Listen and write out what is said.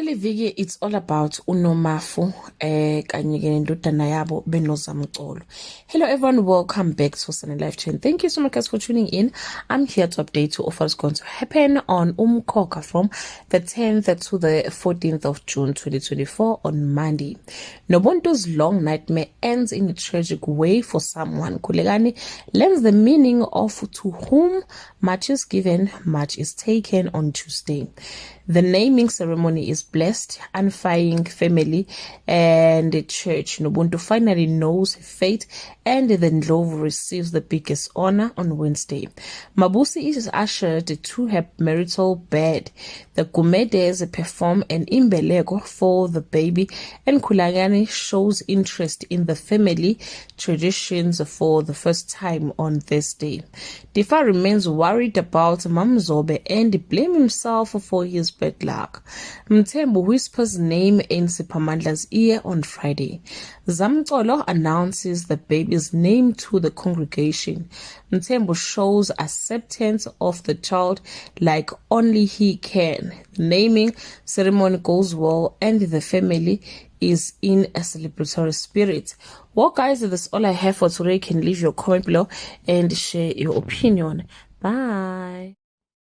Kuleli viki it's all about uNomafu kanye ke nendodana yabo beNozamcolo. Hello everyone, welcome back to Sunny Life Chain. Thank you so much guys for tuning in. I'm here to update you of what's going to happen on Umkhokha from the 10th to the 14th of June 2024 on Monday. Nobuntu's long nightmare ends in a tragic way for someone. Kulegani learns the meaning of to whom much is given, much is taken on Tuesday. The naming ceremony is blessed, unifying family and the church. Nobuntu finally knows fate, and the Ndlovu receives the biggest honor on Wednesday. Mabusi is ushered to her marital bed. The Gumedes perform an imbeleko for the baby, and Kulagani shows interest in the family traditions for the first time on this day. Difa remains worried about Mamzobe and blames himself for his bad luck. Mthembu whispers name in Sipamandla's ear on Friday. Zamcolo announces the baby's name to the congregation. Mthembu shows acceptance of the child like only he can. The naming ceremony goes well and the family is in a celebratory spirit. Well guys, that's all I have for today. You can leave your comment below and share your opinion. Bye.